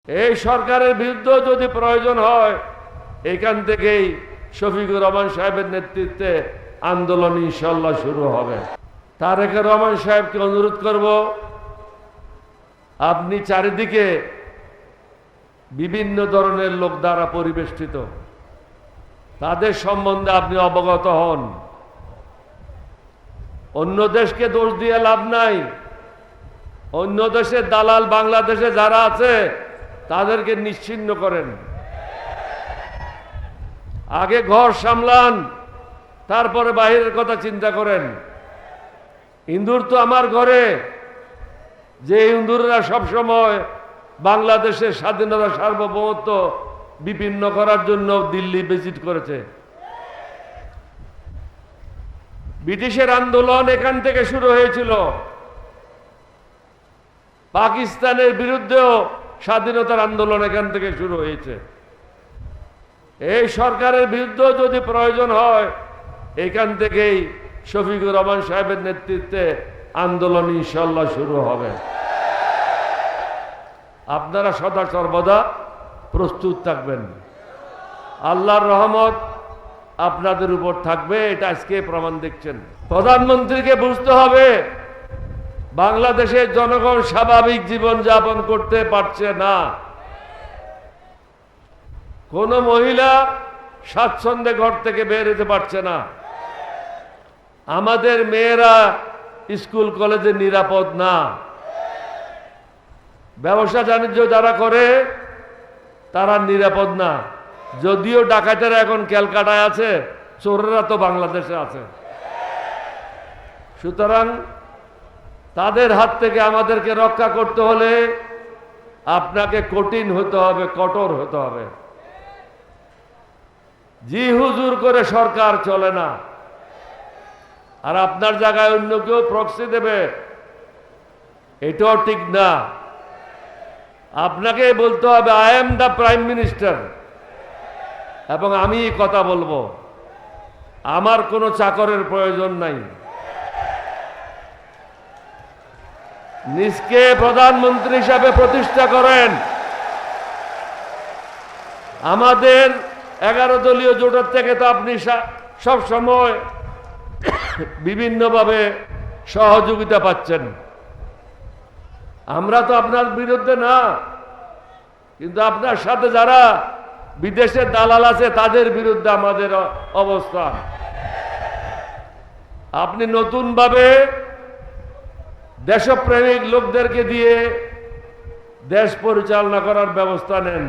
এই সরকারের বিরুদ্ধে যদি প্রয়োজন হয় এখান থেকেই শফিকুর রহমান সাহেবের নেতৃত্বে আন্দোলন ইনশাআল্লাহ শুরু হবে। তারেক রহমান সাহেবকে অনুরোধ করব, আপনি চারিদিকে বিভিন্ন ধরনের লোক দ্বারা পরিবেষ্টিত, তাদের সম্বন্ধে আপনি অবগত হন। অন্য দেশকে দোষ দিয়ে লাভ নাই। অন্য দেশের দালাল বাংলাদেশে যারা আছে তাদেরকে নিশ্চিহ্ন করেন। আগে ঘর সামলান, তারপরে বাহিরের কথা চিন্তা করেন। ইন্দুর তো আমার ঘরে, যে ইন্দুররা সবসময় বাংলাদেশের স্বাধীনতা সার্বভৌমত্ব বিপন্ন করার জন্য দিল্লি ভিজিট করেছে। ব্রিটিশের আন্দোলন এখান থেকে শুরু হয়েছিল। পাকিস্তানের বিরুদ্ধেও স্বাধীনতার আন্দোলন এখান থেকে শুরু হয়েছে। এই সরকারের বিরুদ্ধে যদি প্রয়োজন হয় এখান থেকেই শফিকুর রহমান সাহেবের নেতৃত্বে আন্দোলন ইনশাআল্লাহ শুরু হবে। আপনারা সদা সর্বদা প্রস্তুত থাকবেন। আল্লাহর রহমত আপনাদের উপর থাকবে, এটা আজকে প্রমাণ দেখছেন। প্রধানমন্ত্রীকে বুঝতে হবে বাংলাদেশের জনগণ স্বাভাবিক জীবন যাপন করতে পারছে না। কোন মহিলা স্বাচ্ছন্দ্যে ঘর থেকে বের হতে পারছে না। আমাদের মেয়েরা স্কুল কলেজে নিরাপদ না। ব্যবসা বাণিজ্য যারা করে তারা নিরাপদ না। যদিও ডাকাতেরা এখন ক্যালকাটায় আছে, চোরেরা তো বাংলাদেশে আছে। সুতরাং তাদের হাত থেকে আমাদেরকে রক্ষা করতে হলে আপনাকে কঠিন হতে হবে, কঠোর হতে হবে। জি হুজুর করে সরকার চলে না। আর আপনার জায়গায় অন্য কেউ প্রক্সি দেবে, এটাও ঠিক না। আপনাকে বলতে হবে I am the prime minister, এবং আমি কথা বলবো। আমার কোনো চাকরের প্রয়োজন নাই। নিজকে প্রধানমন্ত্রী হিসাবে প্রতিষ্ঠা করেন। আমাদের 11 দলীয় জোটের থেকে তো আপনি সব সময় বিভিন্নভাবে সহযোগিতা পাচ্ছেন। আমরা তো আপনার বিরুদ্ধে না, কিন্তু আপনার সাথে যারা বিদেশের দালাল আছে তাদের বিরুদ্ধে আমাদের অবস্থান। আপনি নতুনভাবে দেশপ্রেমিক লোকদেরকে দিয়ে দেশ পরিচালনা করার ব্যবস্থা নেন।